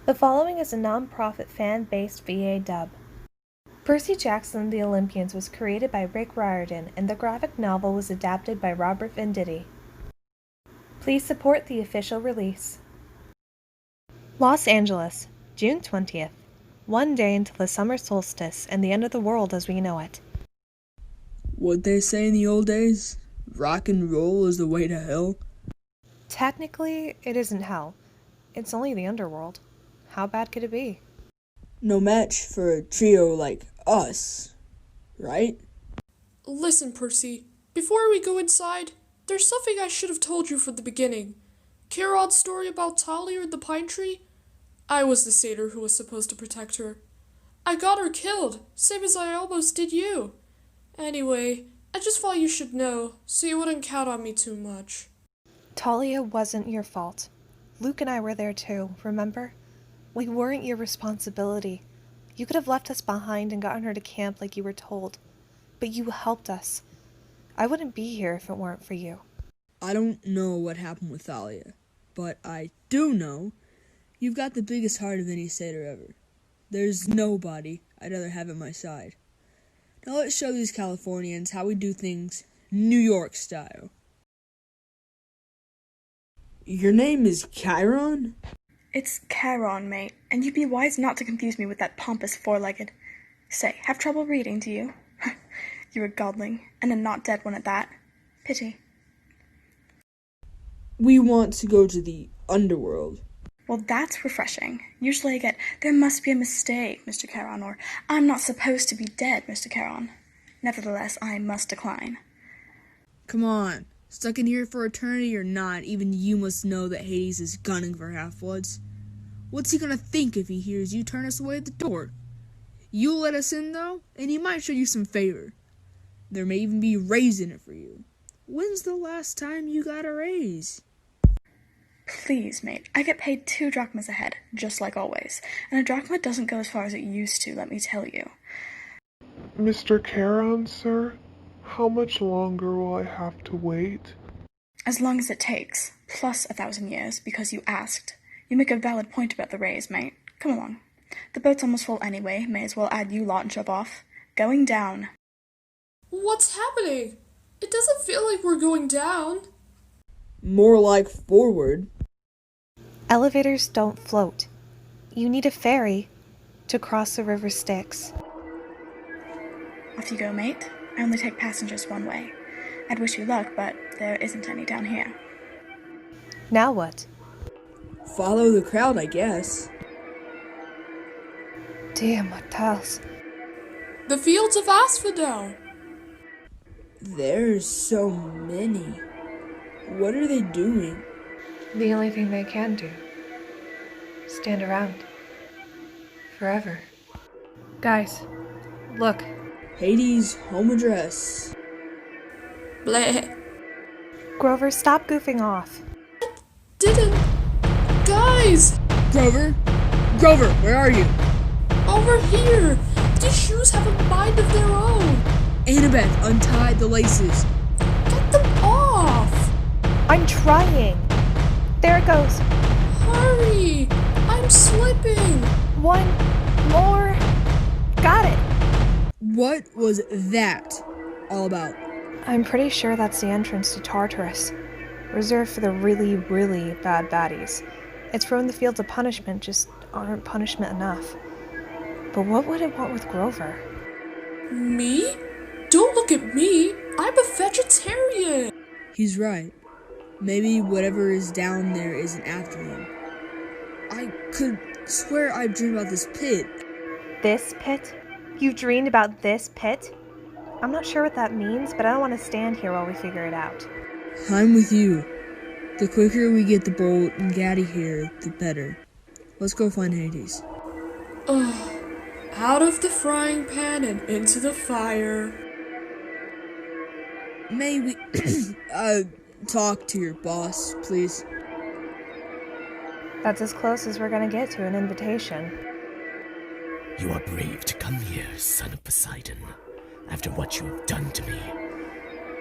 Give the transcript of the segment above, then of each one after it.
The following is a non-profit fan-based VA dub. Percy Jackson and the Olympians was created by Rick Riordan, and the graphic novel was adapted by Robert Venditti. Please support the official release. Los Angeles, June 20th. One day until the summer solstice and the end of the world as we know it. What'd they say in the old days? Rock and roll is the way to hell? Technically, it isn't hell. It's only the underworld. How bad could it be? No match for a trio like us, right? Listen, Percy, before we go inside, there's something I should have told you from the beginning. Charon's story about Talia and the pine tree? I was the satyr who was supposed to protect her. I got her killed, same as I almost did you. Anyway, I just thought you should know, so you wouldn't count on me too much. Talia wasn't your fault. Luke and I were there too, remember? We weren't your responsibility. You could have left us behind and gotten her to camp like you were told. But you helped us. I wouldn't be here if it weren't for you. I don't know what happened with Thalia, but I do know you've got the biggest heart of any satyr ever. There's nobody I'd rather have at my side. Now let's show these Californians how we do things New York style. Your name is Chiron? It's Charon, mate, and you'd be wise not to confuse me with that pompous four-legged. Say, have trouble reading, do you? You're a godling, and a not dead one at that. Pity. We want to go to the underworld. Well, that's refreshing. Usually I get, there must be a mistake, Mr. Charon, or I'm not supposed to be dead, Mr. Charon. Nevertheless, I must decline. Come on. Stuck in here for eternity or not, even you must know that Hades is gunning for half-bloods. What's he gonna think if he hears you turn us away at the door? You'll let us in, though, and he might show you some favor. There may even be a raise in it for you. When's the last time you got a raise? Please, mate, I get paid 2 drachmas a head, just like always, and a drachma doesn't go as far as it used to, let me tell you. Mr. Charon, sir? How much longer will I have to wait? As long as it takes, plus 1,000 years, because you asked. You make a valid point about the raise, mate. Come along. The boat's almost full anyway, may as well add you lot and jump off. Going down. What's happening? It doesn't feel like we're going down. More like forward. Elevators don't float. You need a ferry to cross the river Styx. Off you go, mate. I only take passengers one way. I'd wish you luck, but there isn't any down here. Now what? Follow the crowd, I guess. Damn, what else? The fields of asphodel. There's so many. What are they doing? The only thing they can do. Stand around. Forever. Guys, look. Hades' home address. Bleh. Grover, stop goofing off. Didn't. Guys! Grover? Grover, where are you? Over here! These shoes have a mind of their own! Annabeth, untie the laces. Get them off! I'm trying. There it goes. Hurry! I'm slipping! One more. Got it. What was that all about? I'm pretty sure that's the entrance to Tartarus, reserved for the really, really bad baddies. It's from the fields of punishment, just aren't punishment enough. But what would it want with Grover? Me? Don't look at me! I'm a vegetarian! He's right. Maybe whatever is down there isn't after him. I could swear I dreamed about this pit. This pit? You dreamed about this pit? I'm not sure what that means, but I don't want to stand here while we figure it out. I'm with you. The quicker we get the bolt and Gaddy here, the better. Let's go find Hades. Ugh. Out of the frying pan and into the fire. May we, talk to your boss, please? That's as close as we're gonna get to an invitation. You are brave to come here, son of Poseidon, after what you have done to me.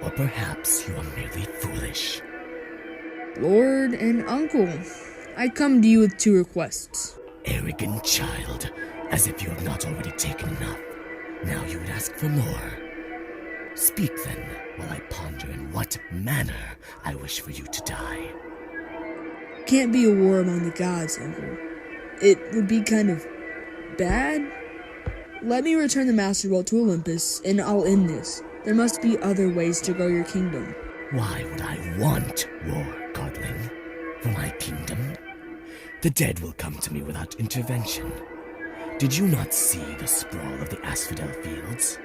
Or perhaps you are merely foolish. Lord and Uncle, I come to you with 2 requests. Arrogant child, as if you have not already taken enough. Now you would ask for more. Speak then, while I ponder in what manner I wish for you to die. Can't be a war among the gods, Uncle. It would be kind of bad. Let me return the Master Bolt to Olympus, and I'll end this. There must be other ways to grow your kingdom. Why would I want war, Godling? For my kingdom? The dead will come to me without intervention. Did you not see the sprawl of the asphodel fields?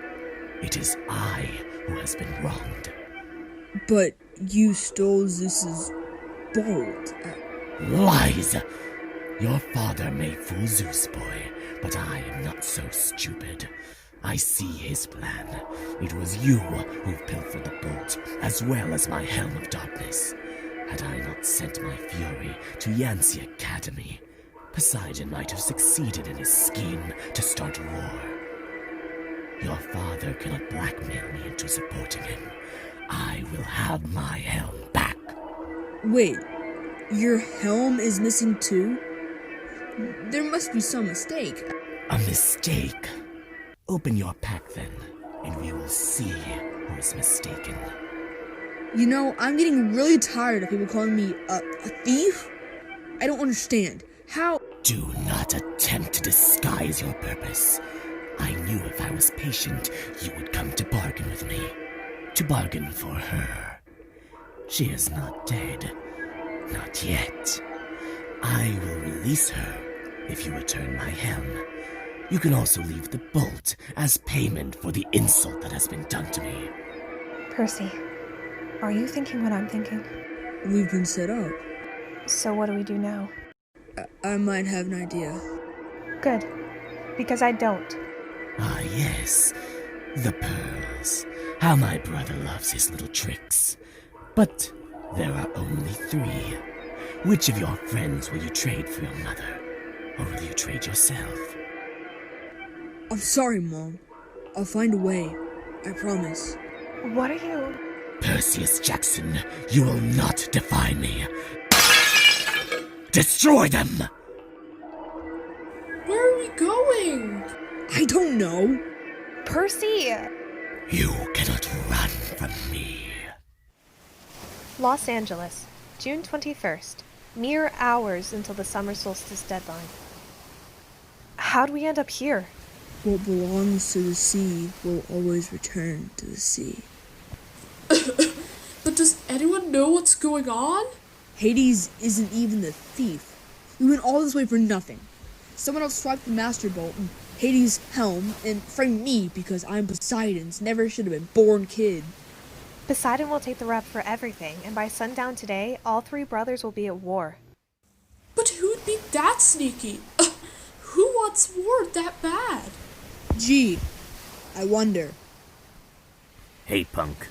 It is I who has been wronged. But you stole Zeus's bolt. Lies! Your father may fool Zeus, boy, but I am not so stupid. I see his plan. It was you who pilfered the bolt, as well as my helm of darkness. Had I not sent my fury to Yancy Academy, Poseidon might have succeeded in his scheme to start war. Your father cannot blackmail me into supporting him. I will have my helm back. Wait, your helm is missing too? There must be some mistake. A mistake? Open your pack then, and we will see who is mistaken. You know, I'm getting really tired of people calling me a thief. I don't understand. How? Do not attempt to disguise your purpose. I knew if I was patient, you would come to bargain with me. To bargain for her. She is not dead. Not yet. I will release her if you return my helm. You can also leave the bolt as payment for the insult that has been done to me. Percy, are you thinking what I'm thinking? We've been set up. So what do we do now? I might have an idea. Good, because I don't. Ah, yes. The pearls. How my brother loves his little tricks. But there are only 3. Which of your friends will you trade for your mother? Or will you trade yourself? I'm sorry, Mom. I'll find a way. I promise. What are you... Perseus Jackson, you will not defy me. Destroy them! Where are we going? I don't know. Percy! You cannot run from me. Los Angeles, June 21st. Mere hours until the summer solstice deadline. How'd we end up here? What belongs to the sea will always return to the sea. But does anyone know what's going on? Hades isn't even the thief. We went all this way for nothing. Someone else swiped the Master Bolt and Hades' helm and framed me because I'm Poseidon's never should have been born kid. Poseidon will take the rep for everything, and by sundown today, all 3 brothers will be at war. But who'd be that sneaky? Who wants war that bad? Gee, I wonder. Hey, punk.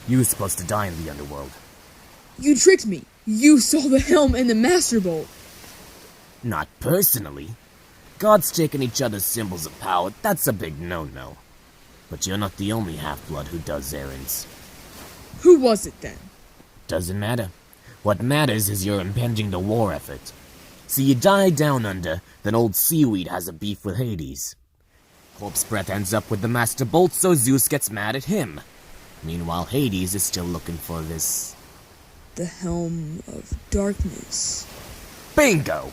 You were supposed to die in the underworld. You tricked me. You saw the helm and the Master Bolt. Not personally. Gods taking each other's symbols of power, that's a big no-no. But you're not the only half-blood who does errands. Who was it then? Doesn't matter. What matters is you're impinging the war effort. So you die down under, then old Seaweed has a beef with Hades. Corpse Breath ends up with the Master Bolt, so Zeus gets mad at him. Meanwhile, Hades is still looking for this... The Helm of Darkness. Bingo!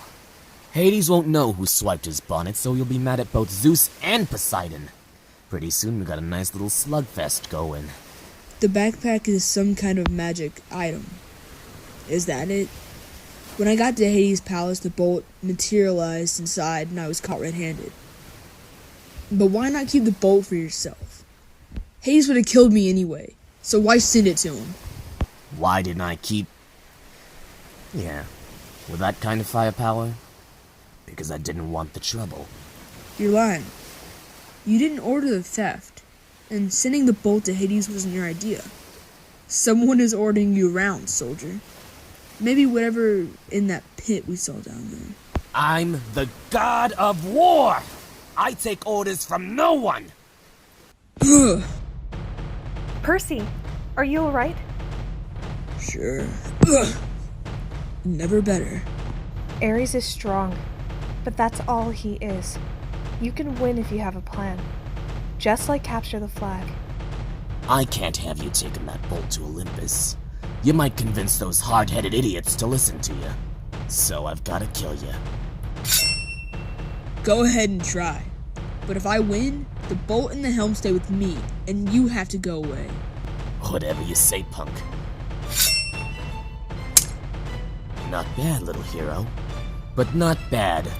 Hades won't know who swiped his bonnet, so you'll be mad at both Zeus and Poseidon. Pretty soon we got a nice little slugfest going. The backpack is some kind of magic item. Is that it? When I got to Hades' palace, the bolt materialized inside and I was caught red-handed. But why not keep the bolt for yourself? Hades would have killed me anyway, so why send it to him? Why didn't I keep... Yeah, with that kind of firepower? Because I didn't want the trouble. You're lying. You didn't order the theft, and sending the bolt to Hades wasn't your idea. Someone is ordering you around, soldier. Maybe whatever in that pit we saw down there. I'm the god of war! I take orders from no one! Percy, are you alright? Sure. Never better. Ares is strong. But that's all he is. You can win if you have a plan. Just like capture the flag. I can't have you taking that bolt to Olympus. You might convince those hard-headed idiots to listen to you. So I've gotta kill you. Go ahead and try. But if I win, the bolt and the helm stay with me, and you have to go away. Whatever you say, punk. Not bad, little hero. But not bad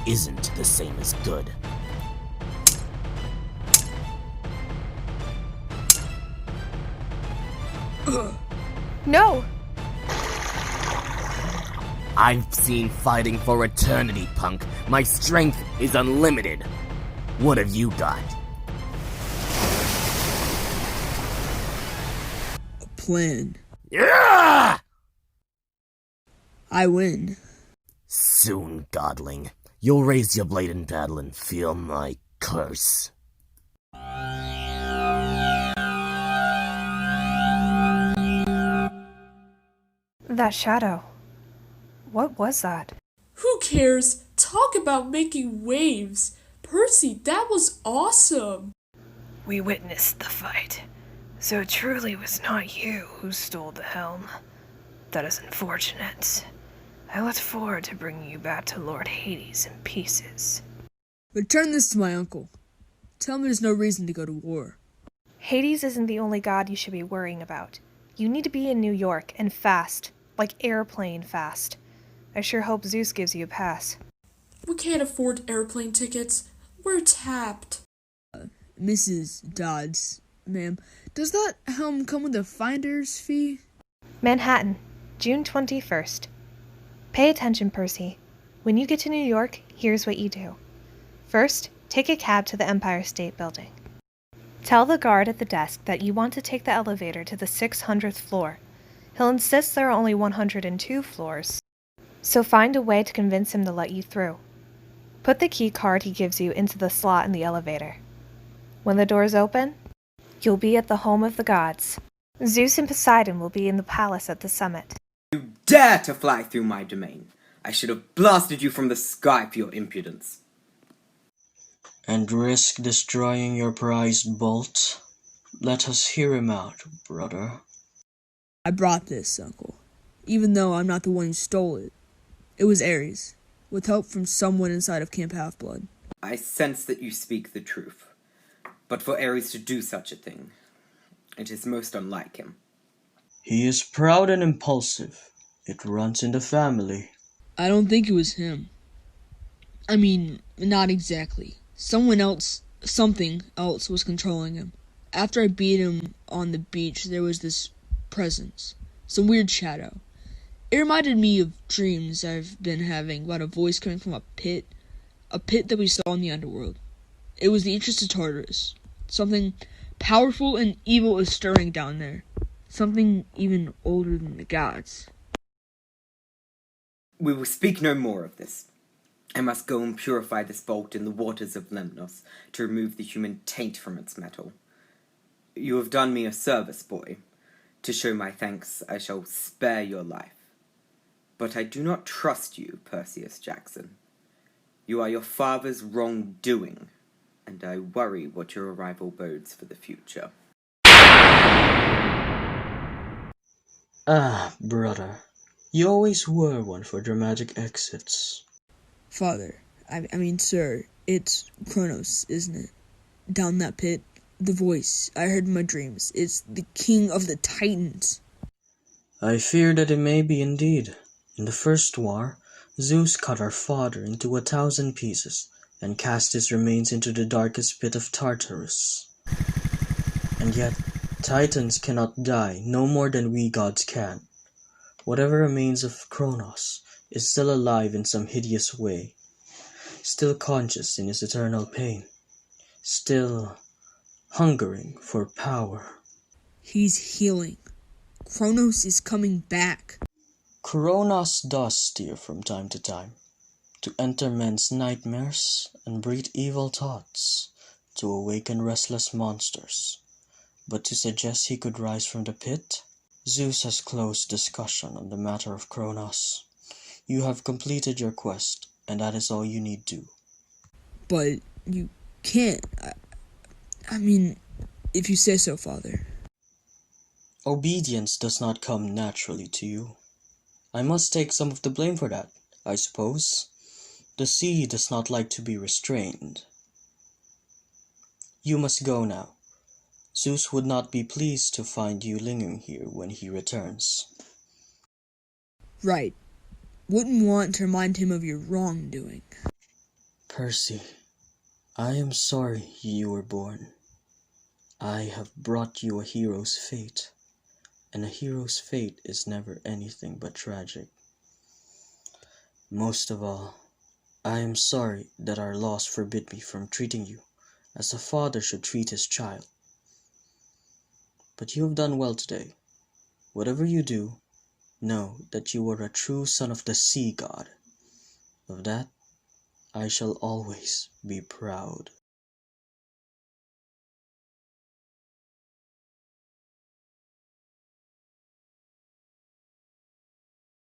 isn't the same as good. No! I've seen fighting for eternity, punk. My strength is unlimited. What have you got? A plan. Yeah! I win. Soon, godling. You'll raise your blade in battle and feel my curse. That shadow. What was that? Who cares? Talk about making waves. Percy, that was awesome. We witnessed the fight, so it truly was not you who stole the helm. That is unfortunate. I look forward to bringing you back to Lord Hades in pieces. Return this to my uncle. Tell him there's no reason to go to war. Hades isn't the only god you should be worrying about. You need to be in New York, and fast. Like airplane fast. I sure hope Zeus gives you a pass. We can't afford airplane tickets. We're tapped. Mrs. Dodds, ma'am, does that helm come with a finder's fee? Manhattan, June 21st. Pay attention, Percy. When you get to New York, here's what you do. First, take a cab to the Empire State Building. Tell the guard at the desk that you want to take the elevator to the 600th floor. He'll insist there are only 102 floors, so find a way to convince him to let you through. Put the key card he gives you into the slot in the elevator. When the doors open, you'll be at the home of the gods. Zeus and Poseidon will be in the palace at the summit. You dare to fly through my domain! I should have blasted you from the sky for your impudence. And risk destroying your prized bolt? Let us hear him out, brother. I brought this, uncle, even though I'm not the one who stole it. It was Ares, with help from someone inside of Camp Half-Blood. I sense that you speak the truth. But for Ares to do such a thing, it is most unlike him. He is proud and impulsive. It runs in the family. I don't think it was him. I mean, not exactly. Something else was controlling him. After I beat him on the beach, there was this presence, some weird shadow. It reminded me of dreams I've been having about a voice coming from a pit that we saw in the underworld. It was the entrance to Tartarus. Something powerful and evil is stirring down there. Something even older than the gods. We will speak no more of this. I must go and purify this bolt in the waters of Lemnos to remove the human taint from its metal. You have done me a service, boy. To show my thanks, I shall spare your life. But I do not trust you, Perseus Jackson. You are your father's wrongdoing, and I worry what your arrival bodes for the future. Ah, brother. You always were one for dramatic exits. Father, I mean, sir, it's Kronos, isn't it? Down that pit, the voice I heard in my dreams, it's the king of the Titans. I fear that it may be indeed. In the first war, Zeus cut our father into 1,000 pieces and cast his remains into the darkest pit of Tartarus. And yet, Titans cannot die no more than we gods can. Whatever remains of Kronos is still alive in some hideous way, still conscious in his eternal pain, still hungering for power. He's healing. Kronos is coming back. Kronos does stir from time to time, to enter men's nightmares and breed evil thoughts, to awaken restless monsters. But to suggest he could rise from the pit? Zeus has closed discussion on the matter of Kronos. You have completed your quest, and that is all you need do. But you can't. I mean, if you say so, Father. Obedience does not come naturally to you. I must take some of the blame for that, I suppose. The sea does not like to be restrained. You must go now. Zeus would not be pleased to find you lingering here when he returns. Right. Wouldn't want to remind him of your wrongdoing. Percy, I am sorry you were born. I have brought you a hero's fate, and a hero's fate is never anything but tragic. Most of all, I am sorry that our laws forbid me from treating you as a father should treat his child. But you have done well today. Whatever you do, know that you are a true son of the sea god. Of that, I shall always be proud.